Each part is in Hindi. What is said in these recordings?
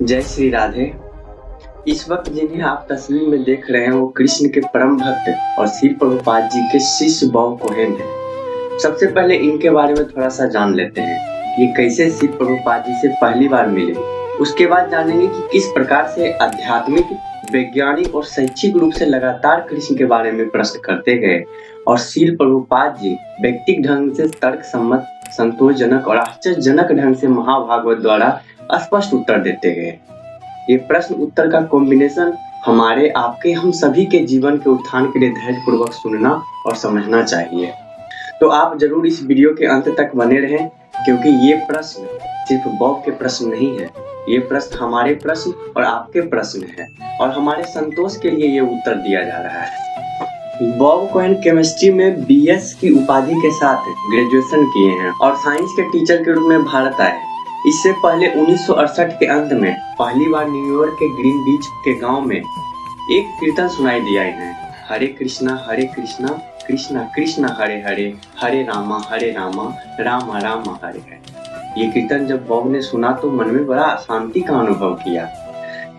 जय श्री राधे। इस वक्त जिन्हें आप तस्वीर में देख रहे हैं वो कृष्ण के परम भक्त और श्री प्रभुपाद जी के शिष्य बॉब कोहेन हैं। सबसे पहले इनके बारे में थोड़ा सा जान लेते हैं कि कैसे श्री प्रभुपाद जी से पहली बार मिले। उसके बाद जानेंगे कि किस प्रकार से आध्यात्मिक, वैज्ञानिक और शैक्षिक रूप से लगातार कृष्ण के बारे में प्रश्न करते गए और श्री प्रभुपाद जी व्यक्तिगत ढंग से तर्क सम्मत, संतोषजनक और आश्चर्यजनक ढंग से महाभागवत द्वारा स्पष्ट उत्तर देते गए। ये प्रश्न उत्तर का कॉम्बिनेशन हमारे, आपके, हम सभी के जीवन के उत्थान के लिए धैर्यपूर्वक सुनना और समझना चाहिए। तो आप जरूर इस वीडियो के अंत तक बने रहें, क्योंकि ये प्रश्न सिर्फ बॉब के प्रश्न नहीं है, ये प्रश्न हमारे प्रश्न और आपके प्रश्न है और हमारे संतोष के लिए ये उत्तर दिया जा रहा है। बॉब कोहेन केमिस्ट्री में BS की उपाधि के साथ ग्रेजुएशन किए हैं और साइंस के टीचर के रूप में भारत आए। इससे पहले 1968 के अंत में पहली बार न्यूयॉर्क के ग्रीन बीच के गांव में एक कीर्तन सुनाई दिया इन्हें, हरे कृष्णा कृष्णा कृष्णा हरे हरे, हरे रामा रामा रामा हरे हरे। ये कीर्तन जब बॉब ने सुना तो मन में बड़ा शांति का अनुभव किया।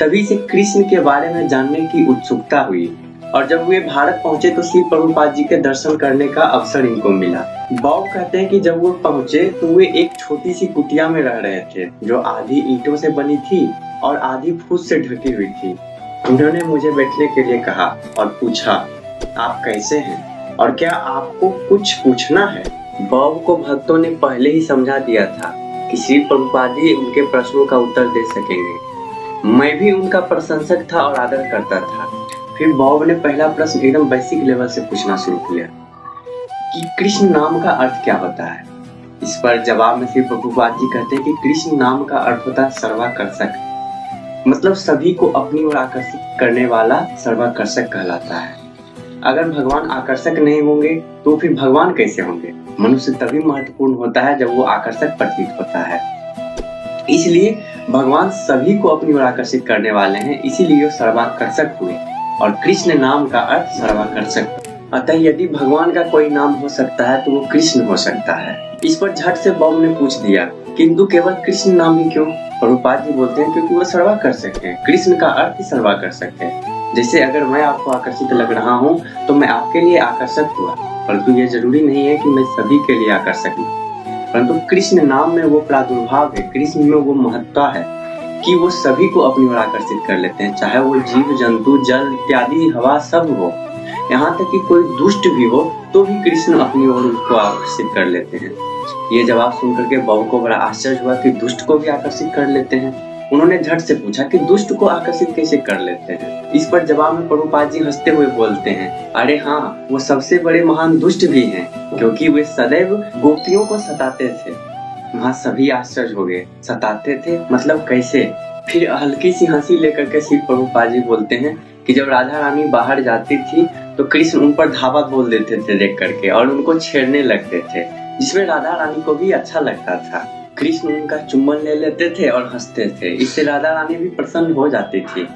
तभी से कृष्ण के बारे में जानने की उत्सुकता हुई और जब वे भारत पहुंचे तो श्री प्रभुपाद जी के दर्शन करने का अवसर इनको मिला। बॉब कहते हैं कि जब वो पहुंचे तो वे एक छोटी सी कुटिया में रह रहे थे जो आधी ईंटों से बनी थी और आधी फूस से ढकी हुई थी। उन्होंने मुझे बैठने के लिए कहा और पूछा, आप कैसे हैं और क्या आपको कुछ पूछना है? बॉब को भक्तों ने पहले ही समझा दिया था कि श्री प्रभुपाद जी उनके प्रश्नों का उत्तर दे सकेंगे। मैं भी उनका प्रशंसक था और आदर करता था। फिर बॉब ने पहला प्रश्न एकदम बेसिक लेवल से पूछना शुरू किया कि कृष्ण नाम का अर्थ क्या होता है। इस पर जवाब में श्री प्रभुपाद जी कहते हैं कि कृष्ण नाम का अर्थ होता है सर्वाकर्षक, मतलब सभी को अपनी ओर आकर्षित करने वाला सर्वाकर्षक कहलाता है। अगर भगवान आकर्षक नहीं होंगे तो फिर भगवान कैसे होंगे? मनुष्य तभी महत्वपूर्ण होता है जब वो आकर्षक प्रतीत होता है। इसलिए भगवान सभी को अपनी ओर आकर्षित करने वाले हैं, इसीलिए वो सर्वाकर्षक हुए और कृष्ण नाम का अर्थ सर्वाकर्षक। अतः यदि भगवान का कोई नाम हो सकता है तो वो कृष्ण हो सकता है। इस पर झट से बॉब ने पूछ दिया, किंतु केवल कृष्ण नाम ही क्यों? प्रभुपाद जी बोलते हैं क्योंकि वो सर्वाकर्षक है। कृष्ण का अर्थ ही सर्वाकर्षक है। जैसे अगर मैं आपको आकर्षित लग रहा हूँ तो मैं आपके लिए आकर्षक हुआ, परंतु ये जरूरी नहीं है कि मैं सभी के लिए आकर्षक हूँ। परंतु कृष्ण नाम में वो प्रादुर्भाव है, कृष्ण में वो महत्ता है कि वो सभी को अपनी ओर आकर्षित कर लेते हैं, चाहे वो जीव जंतु, जल इत्यादि, हवा सब हो। यहाँ तक कि कोई दुष्ट भी हो तो भी कृष्ण अपनी ओर उसको आकर्षित कर लेते हैं। ये जवाब सुनकर के बॉब को बड़ा आश्चर्य हुआ कि दुष्ट को भी आकर्षित कर लेते हैं। उन्होंने झट से पूछा कि दुष्ट को आकर्षित कैसे कर लेते हैं? इस पर जवाब में प्रभुपाद जी हंसते हुए बोलते हैं, अरे हाँ, वो सबसे बड़े महान दुष्ट भी हैं, क्योंकि वे सदैव गोपियों को सताते थे। वहाँ सभी आश्चर्य हो गए। सताते थे मतलब कैसे? फिर हल्की सी हंसी लेकर के श्री प्रभुपाद जी बोलते हैं कि जब राधा रानी बाहर जाती थी तो कृष्ण उन पर धावा बोल देते थे देख करके और उनको छेड़ने लगते थे, जिसमें राधा रानी को भी अच्छा लगता था। कृष्ण उनका चुम्बन ले लेते थे और हंसते थे, इससे राधा रानी भी प्रसन्न हो जाती थी।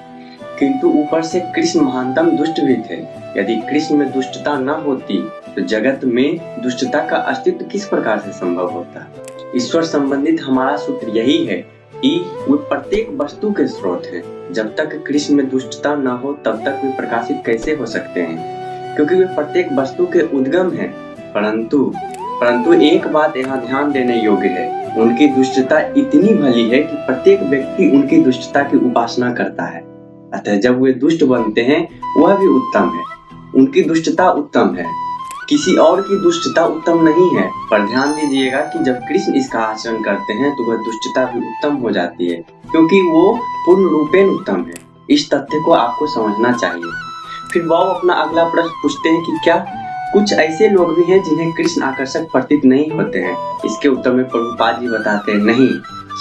किंतु ऊपर से कृष्ण महानतम दुष्ट भी थे। यदि कृष्ण में दुष्टता न होती तो जगत में दुष्टता का अस्तित्व किस प्रकार से संभव होता? ईश्वर संबंधित हमारा सूत्र यही है कि वे प्रत्येक वस्तु के स्रोत हैं। जब तक कृष्ण में दुष्टता न हो तब तक वे प्रकाशित कैसे हो सकते हैं? क्योंकि वे प्रत्येक वस्तु के उद्गम हैं। परंतु एक बात यहाँ ध्यान देने योग्य है, उनकी दुष्टता इतनी भली है कि प्रत्येक व्यक्ति उनकी दुष्टता की उपासना करता है। अतः जब वे दुष्ट बनते हैं वह भी उत्तम है, उनकी दुष्टता उत्तम है, किसी और की दुष्टता उत्तम नहीं है। पर ध्यान दीजिएगा कि जब कृष्ण इसका आचरण करते हैं तो वह दुष्टता भी उत्तम हो जाती है, क्योंकि वो पूर्ण रूपेण उत्तम है। इस तथ्य को आपको समझना चाहिए। फिर बॉब अपना अगला प्रश्न पूछते हैं कि क्या कुछ ऐसे लोग भी हैं जिन्हें कृष्ण आकर्षक प्रतीत नहीं होते हैं? इसके उत्तर में प्रभुपाद जी बताते हैं, नहीं,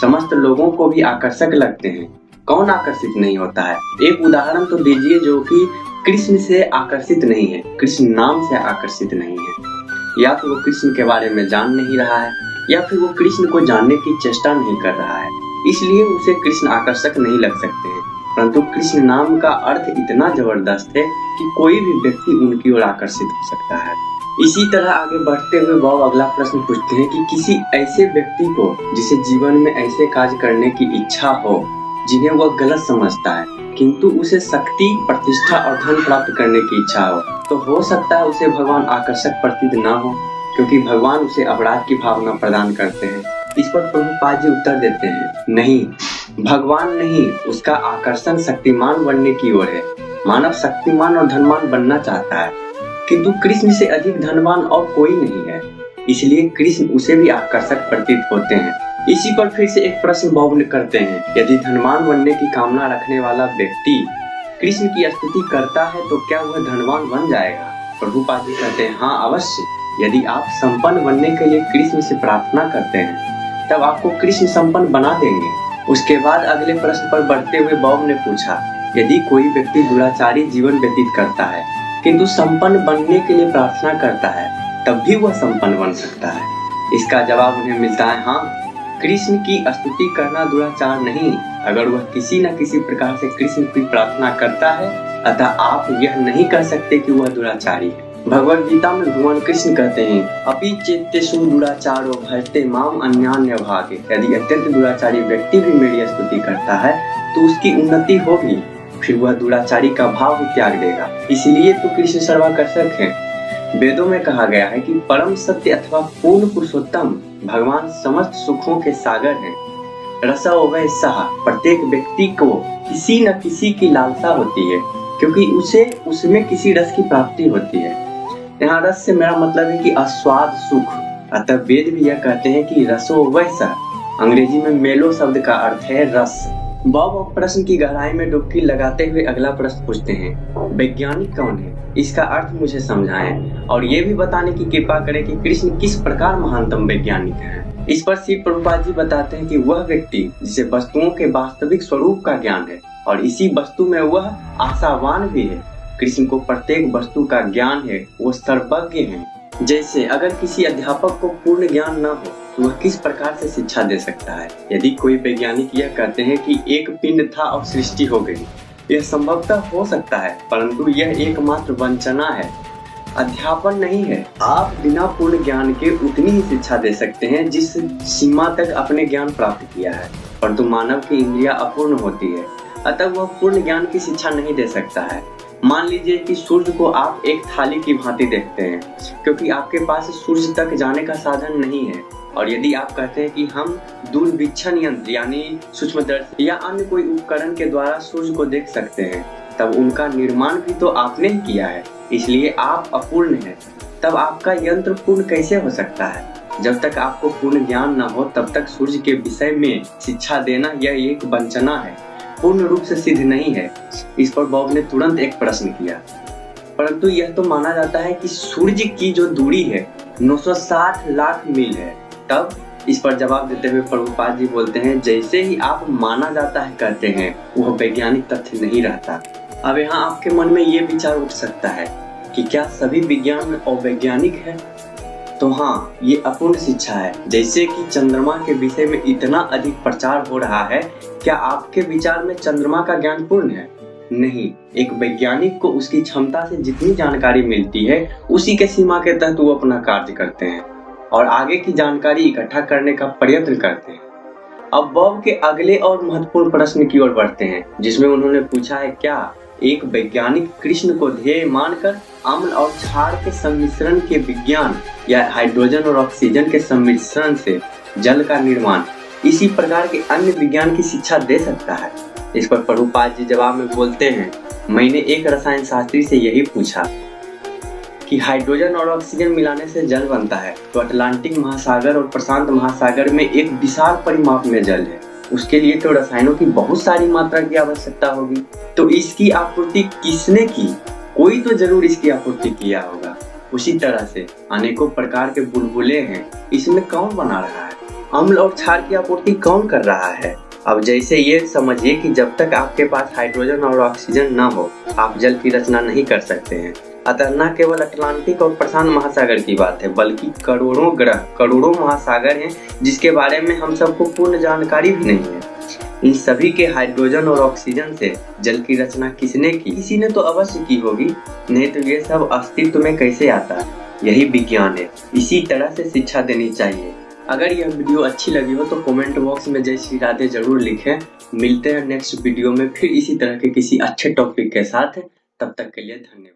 समस्त लोगों को भी आकर्षक लगते हैं। कौन आकर्षित नहीं होता है? एक उदाहरण तो दीजिए जो कि कृष्ण से आकर्षित नहीं है, कृष्ण नाम से आकर्षित नहीं है। या तो वो कृष्ण के बारे में जान नहीं रहा है या फिर वो कृष्ण को जानने की चेष्टा नहीं कर रहा है, इसलिए उसे कृष्ण आकर्षक नहीं लग सकते हैं। परंतु कृष्ण नाम का अर्थ इतना जबरदस्त है कि कोई भी व्यक्ति उनकी ओर आकर्षित हो सकता है। इसी तरह आगे बढ़ते हुए बॉब अगला प्रश्न पूछते हैं कि किसी ऐसे व्यक्ति को जिसे जीवन में ऐसे कार्य करने की इच्छा हो जिन्हें वह गलत समझता है, किंतु उसे शक्ति, प्रतिष्ठा और धन प्राप्त करने की इच्छा हो, तो हो सकता है उसे भगवान आकर्षक प्रतीत न हो, क्योंकि भगवान उसे अपराध की भावना प्रदान करते हैं। इस पर प्रभुपाद जी उत्तर देते हैं, नहीं, भगवान नहीं, उसका आकर्षण शक्तिमान बनने की ओर है। मानव शक्तिमान और धनवान बनना चाहता है, किंतु कृष्ण से अधिक धनवान और कोई नहीं है, इसलिए कृष्ण उसे भी आकर्षक प्रतीत होते हैं। इसी पर फिर से एक प्रश्न बौद्ध करते हैं, यदि धनवान बनने की कामना रखने वाला व्यक्ति कृष्ण की स्तुति करता है तो क्या वह धनवान बन जाएगा? प्रभुपाद जी कहते हैं, हाँ अवश्य। यदि आप संपन्न बनने के लिए कृष्ण से प्रार्थना करते हैं तब आपको कृष्ण संपन्न बना देंगे। उसके बाद अगले प्रश्न पर बढ़ते हुए बौद्ध ने पूछा, यदि कोई व्यक्ति दुराचारी जीवन व्यतीत करता है किंतु संपन्न बनने के लिए प्रार्थना करता है तब भी वह संपन्न बन सकता है? इसका जवाब उन्हें मिलता है, हाँ, कृष्ण की स्तुति करना दुराचार नहीं, अगर वह किसी न किसी प्रकार से कृष्ण की प्रार्थना करता है, अतः आप यह नहीं कह सकते कि वह दुराचारी है। भगवद गीता में भगवान कृष्ण कहते हैं, अपि चेत्तेषु दुराचारो भजते माम अन्यान्य भागे। यदि अत्यंत दुराचारी व्यक्ति भी मेरी स्तुति करता है तो उसकी उन्नति होगी, फिर वह दुराचारी का भाव भी त्याग देगा। इसलिए तो कृष्ण सर्वाकर्षक है। वेदों में कहा गया है कि परम सत्य अथवा पूर्ण पुरुषोत्तम भगवान समस्त सुखों के सागर हैं। रसोवै सः, प्रत्येक व्यक्ति को किसी न किसी की लालसा होती है, क्योंकि उसे उसमें किसी रस की प्राप्ति होती है। यहाँ रस से मेरा मतलब है कि आस्वाद, सुख। अतः वेद भी यह कहते हैं कि रसोवै सः, अंग्रेजी में मेलो शब्द का अर्थ है रस। बॉब प्रश्न की गहराई में डुबकी लगाते हुए अगला प्रश्न पूछते हैं, वैज्ञानिक कौन है? इसका अर्थ मुझे समझाएं और ये भी बताने की कृपा करें कि कृष्ण किस प्रकार महानतम वैज्ञानिक है। इस पर श्री प्रभुपाद जी बताते हैं कि वह व्यक्ति जिसे वस्तुओं के वास्तविक स्वरूप का ज्ञान है और इसी वस्तु में वह आशावान भी है। कृष्ण को प्रत्येक वस्तु का ज्ञान है, वो सर्वज्ञ है। जैसे अगर किसी अध्यापक को पूर्ण ज्ञान न हो तो वह किस प्रकार से शिक्षा दे सकता है? यदि कोई वैज्ञानिक यह कहते हैं कि एक पिंड था और सृष्टि हो गई, यह संभवतः हो सकता है, परंतु यह एकमात्र वंचना है, अध्यापन नहीं है। आप बिना पूर्ण ज्ञान के उतनी ही शिक्षा दे सकते हैं जिस सीमा तक अपने ज्ञान प्राप्त किया है, परंतु मानव की इंद्रियां अपूर्ण होती है, अतः वह पूर्ण ज्ञान की शिक्षा नहीं दे सकता है। मान लीजिए कि सूर्य को आप एक थाली की भांति देखते हैं, क्योंकि आपके पास सूर्य तक जाने का साधन नहीं है। और यदि आप कहते हैं कि हम दूरवीक्षण यंत्र यानी सूक्ष्मदर्शी या अन्य कोई उपकरण के द्वारा सूर्य को देख सकते हैं, तब उनका निर्माण भी तो आपने ही किया है, इसलिए आप अपूर्ण हैं। तब आपका यंत्र पूर्ण कैसे हो सकता है? जब तक आपको पूर्ण ज्ञान न हो तब तक सूर्य के विषय में शिक्षा देना यह एक वंचना है, पूर्ण रूप से सिद्ध नहीं है। इस पर बॉब ने तुरंत एक प्रश्न किया, परंतु यह तो माना जाता है कि सूर्य की जो दूरी है 960 लाख मील है। तब इस पर जवाब देते हुए प्रभुपाद जी बोलते हैं, जैसे ही आप माना जाता है कहते हैं, वह वैज्ञानिक तथ्य नहीं रहता। अब यहाँ आपके मन में ये विचार उठ सकता है कि क्या सभी विज्ञान अवैज्ञानिक है? तो हाँ, ये अपूर्ण शिक्षा है। जैसे कि चंद्रमा के विषय में इतना अधिक प्रचार हो रहा है, क्या आपके विचार में चंद्रमा का ज्ञान पूर्ण है? नहीं। एक वैज्ञानिक को उसकी क्षमता से जितनी जानकारी मिलती है उसी के सीमा के तहत वो अपना कार्य करते हैं और आगे की जानकारी इकट्ठा करने का प्रयत्न करते हैं। अब बॉब के अगले और महत्वपूर्ण प्रश्न की ओर बढ़ते हैं, जिसमें उन्होंने पूछा है, क्या एक वैज्ञानिक कृष्ण को ध्येय मानकर अम्ल और क्षार के सम्मिश्रण के विज्ञान या हाइड्रोजन और ऑक्सीजन के सम्मिश्रण से जल का निर्माण इसी प्रकार के अन्य विज्ञान की शिक्षा दे सकता है? इस पर प्रभुपाद जी जवाब में बोलते हैं, मैंने एक रसायन शास्त्री से यही पूछा कि हाइड्रोजन और ऑक्सीजन मिलाने से जल बनता है, तो अटलांटिक महासागर और प्रशांत महासागर में एक विशाल परिमाप में जल है, उसके लिए तो रसायनों की बहुत सारी मात्रा की आवश्यकता होगी, तो इसकी आपूर्ति किसने की? कोई तो जरूर इसकी आपूर्ति किया होगा। उसी तरह से अनेकों प्रकार के बुलबुले हैं, इसमें कौन बना रहा है? अम्ल और क्षार की आपूर्ति कौन कर रहा है? अब जैसे ये समझिए कि जब तक आपके पास हाइड्रोजन और ऑक्सीजन न हो आप जल की रचना नहीं कर सकते हैं। अतः न केवल अटलांटिक और प्रशांत महासागर की बात है, बल्कि करोड़ों ग्रह, करोड़ों महासागर हैं जिसके बारे में हम सबको पूर्ण जानकारी भी नहीं है। इन सभी के हाइड्रोजन और ऑक्सीजन से जल की रचना किसने की? किसी ने तो अवश्य की होगी, नहीं तो ये सब अस्तित्व में कैसे आता है? यही विज्ञान है। इसी तरह से शिक्षा देनी चाहिए। अगर यह वीडियो अच्छी लगी हो तो कमेंट बॉक्स में जय श्री राधे जरूर लिखें। मिलते हैं नेक्स्ट वीडियो में फिर इसी तरह के किसी अच्छे टॉपिक के साथ। तब तक के लिए धन्यवाद।